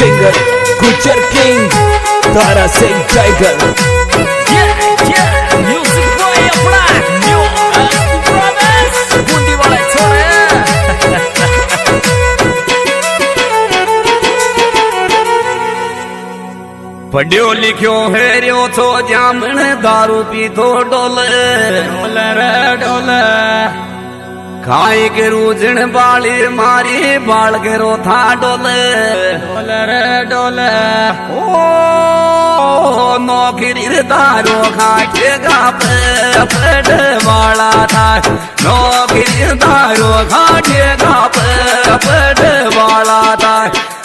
Singer गुजर king Tara Singh tiger. Music boy अपना new promise Bundi वाले छोरे। पढ़ियो लिखियो है रियो छो जामण दारू पी तो डोले डोले रे डोले खाई के रूजन बाली मारी बाल के रो था डोले डोले रे डोले। ओ नौकरी दारू खाटेगा पेट वाला था नौकरी दारू खाटेगा पेट वाला था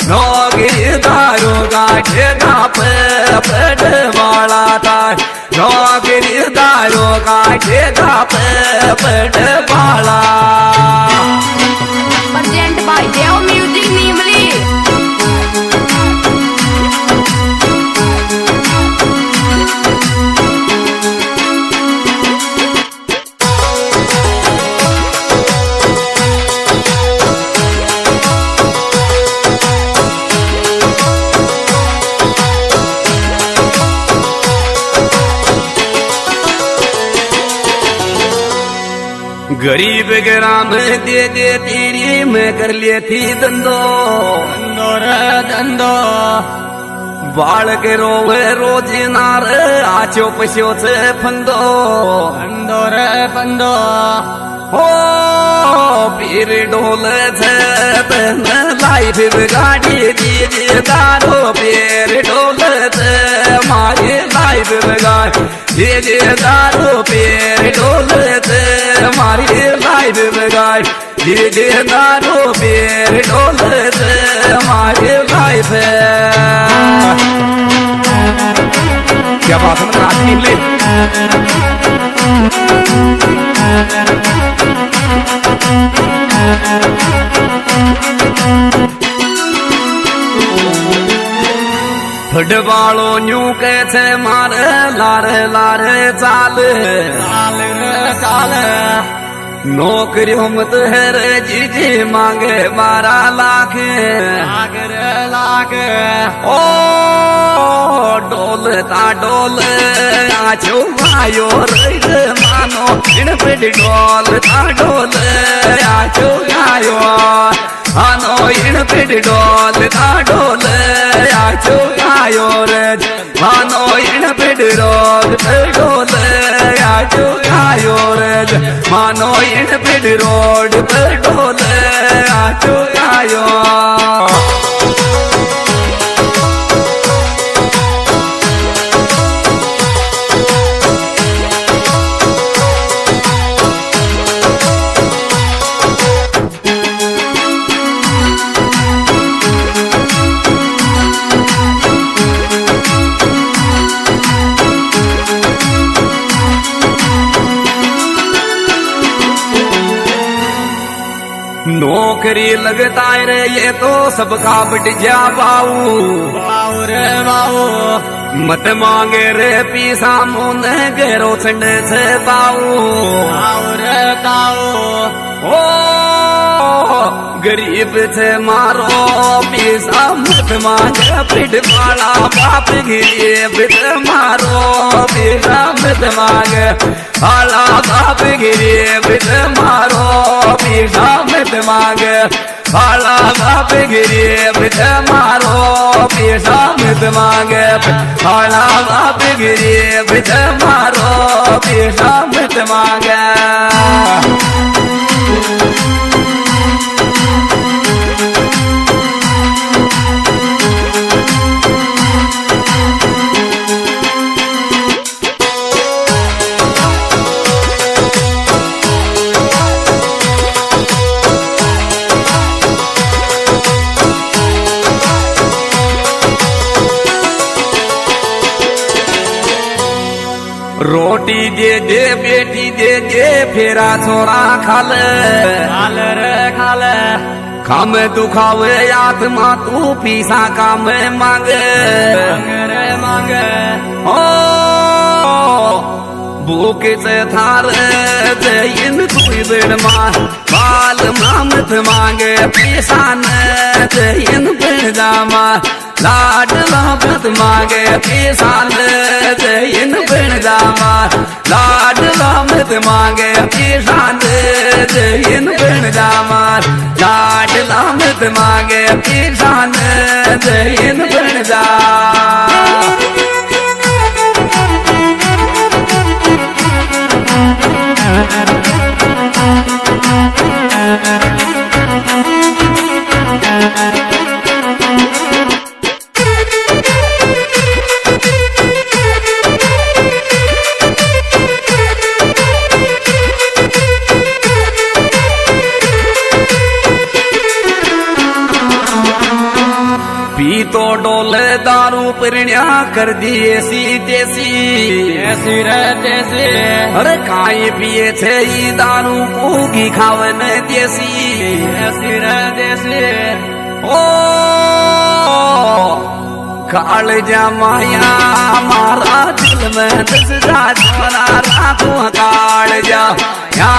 नौकरी दारू खाटेगा पेट वाला था नौकरी दारू खाटेगा पेट वाला। Present by Deo Music Nimli। गरीब ग्राम दे दे तेरी मैं कर लिए थी धंधो धंधो रे धंधो बाल के रोवे रोज नार आचो पशो से फंदो फंदो रे फंदो। हो पीर डोले थे लाइफ गाड़ी दीजिए दारो पीर डोले थे मारे लाइफ गाड़ी दीजिए दारो पीर डोले थे हमारी लाइफ गाड़ी दीजिए दारो पीर डोले थे हमारी लाइफ। क्या बात है आदमी फुटबालो न्यू कैसे मारे लारे लारे चाल चाल चाल नौकरियों मत है रे जीजी मांगे 12 लाख लाख। ओ डोलता डोल आचो आयो रे मानो इन पे डोलता डोल आचो आयो आनो इन पे डोलता डोल आचो आयो रे मानो इन पे डोल आचो आयो रे मानो इन पे रोड पर डोल आचो आयो। नौकरी लगता है रे ये तो सबका बट जा बाऊ बाऊ रे बाऊ मत मांगे रे पीसा मुने गेरो संडे से बाऊ बाऊ रे ताऊ। ओ गरीब से मारो पीसा मत मांगे पिट वाला बाप गिरिए बित मारो पीसा मत मांगे वाला बाप गिरिए बित मारो पीसा मत मांगे वाला बाप गिरिए बित मारो पीसा मत मांगे वाला बाप गिरिए बित मारो पीसा मत मांगे। रोटी दे दे बेटी दे दे फेरा छोड़ा खाले खाले रे खाले काम दुखावे आत्मा तू पीसा काम मांगे रे मांगे। ओ भूख से थारे इन कोई बेड़ बाल मामत मांगे पीसा न इन बेड़ जामा लाडला मत मांगे किसान जैन बन जामार लाडला मत मांगे किसान जैन बन जामार लाडला मत मांगे किसान जैन बन जा पी तो डोले दारू परिण्या कर दिए सी देसी ऐसी रहते अरे काई पिए थे ये दारू पूगी खावन देसी ऐसी रहते ओ काल जमाया मारा दिल में दस जा छोरा राखू काल जा या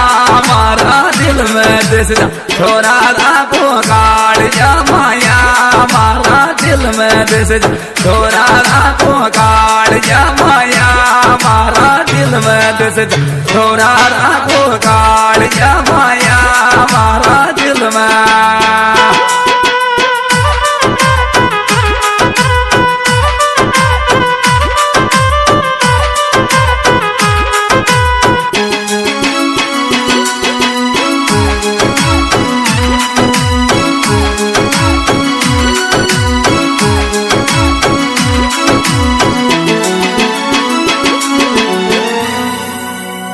मारा दिल में दस जा छोरा राखू काल जा माया मारा दिल में दस जा छोरा राखू काल जा माया मारा दिल में दस जा छोरा राखू काल जा माया मारा दिल में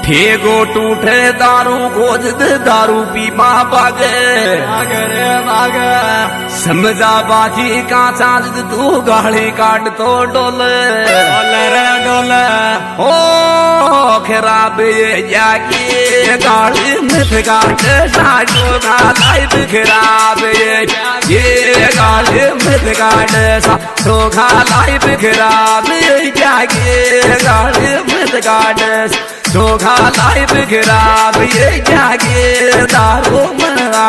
ठेगो टूटे दारू खोज दारू पी माँ बागे बागे समझा बाजी का चांद तू गाड़ी काट तो डोले डोले ओ खराब ये जाके गाड़ी में काट साजो का लाइफ खराब ये गाड़ी में काट साजो का लाइफ खराब जाके गाड़ी में काट चोखा लाइफ खराब ये जागे दारू मना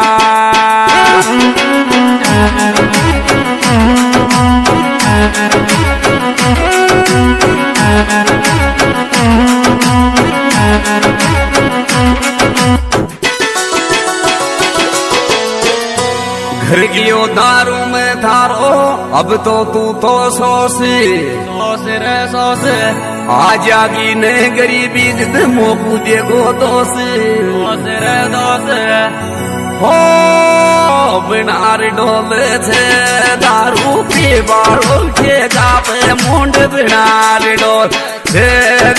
घर गियो दारू में थारो अब तो तू तो सोस रे सोस आ जागी ने गरीबी जिद मोकू देगो दोस रे दोस हो बिनार डोले थे दारू पी बाड़ो के गापे मुंड बिनार डोल थे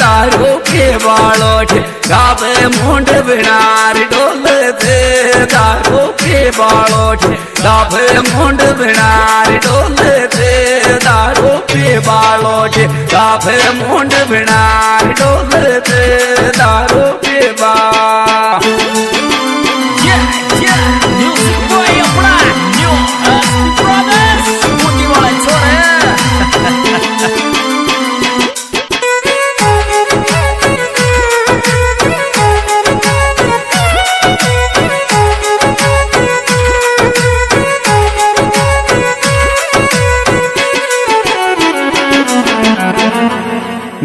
दारू के बाड़ो के गापे मुंड बिनार डोले थे दारू के बाड़ो के गापे मुंड बिनार डोले थे दारू के बाड़ो के गापे मुंड बिनार डोले थे दारू के बा Music boy black, new brothers, Booty Wala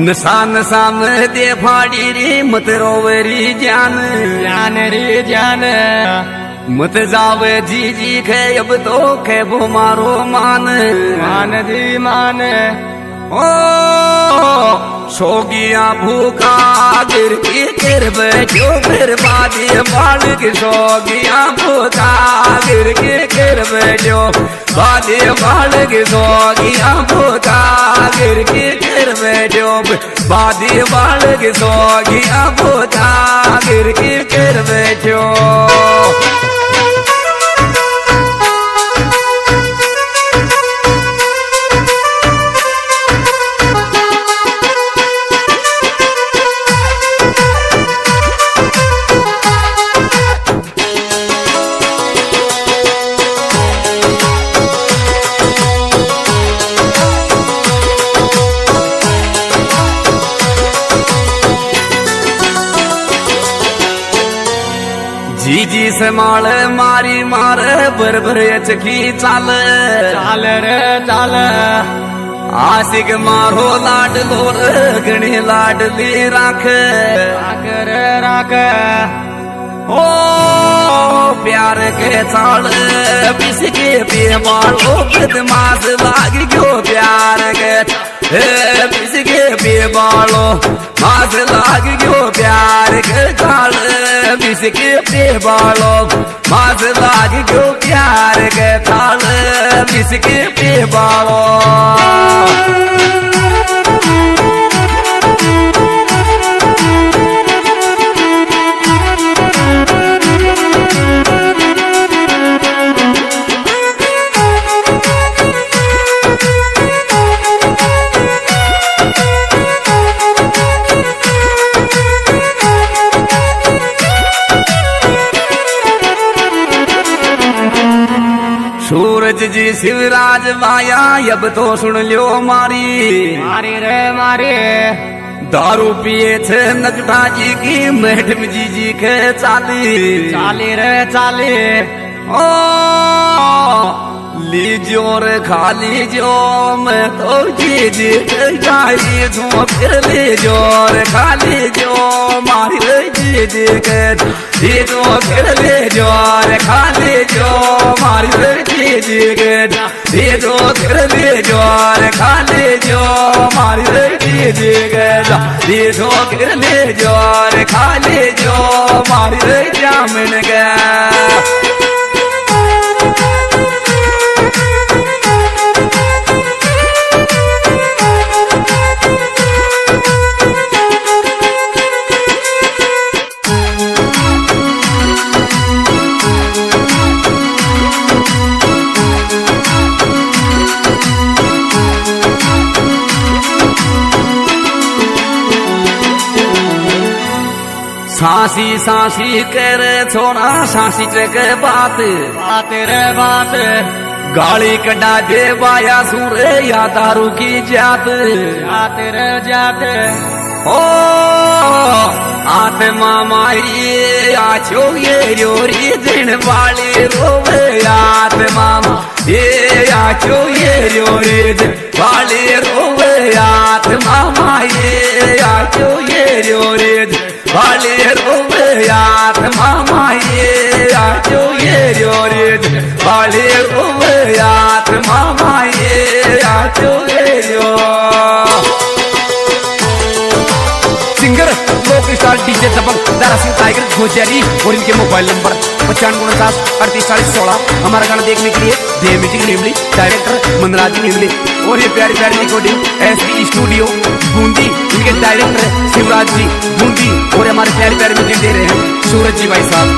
नसान साम दे फाड़ी रे मत रोवरी जान जान रे जान मत जावे जी जी खे अब तो खे वो मारो मान मान दी मान ओ सोगिया भूखा गिर के बैठो फिर बादी बाल की सोगिया भूखा गिर के बैठो बादी बाल की सोगिया भूखा गिर के बैठो बादी बाल की सोगिया भूखा गिर के बैठो जी से माल मारी मारे बरबर चकी चाल चाल रे चाल आशिक मारो लाड लोर गणी लाडली राख राख रे राख ओ प्यार के चाल बिसके बेबालो बदमाश लाग गयो प्यार के बिसके बेबालो मास लाग गयो प्यार के चाल बिसके बेबालो मास लाग गयो प्यार के चाल बिसके बेबालो सूरज जी शिवराज माया अब तो सुन लियो मारी मारी रे मारी दारू पिए थे नगटा जी की मैडम जी के चाली चाली रे चाली ओ लीजो रे खा लीजो मैं तो जी गाई झूम फिर लीजो रे खा लीजो मारी जी के लीजो फिर लीजो रे खा लीजो मारी जी के लीजो फिर लीजो रे खा लीजो मारी जी के लीजो फिर लीजो रे खा लीजो मारी जामिन के सांसी सांसी करे छोरा सांसी के बात बात रे बात गाली कड़ा दे बाया सूरे या दारू की जात जात रे जात ओ आत्मा माई आछो ये रोरी दिन वाली रोवे आत्मा ये आछो ये रोरी दिन वाली रोवे आत्मा माई आछो ये रोरी दिन वाली रोवे आत्मा माई आछो ये रोरी दिन वाली रोवे आत्मा माई आछो ये सिंगर लोक स्टार डीजे दबंग दारा सिंह टाइगर गोजारी और इनके मोबाइल नंबर 9549384016। हमारा गाना देखने के लिए दे म्यूजिक निमली डायरेक्टर मनराज निमली और ये प्यारी प्यारी रिकॉर्डिंग एसपी स्टूडियो बूंदी, इनके डायरेक्टर शिवराज जी बूंदी और हमारे प्यारे प्यारे म्यूजिक दे रहे हैं सूरज जी भाई साहब।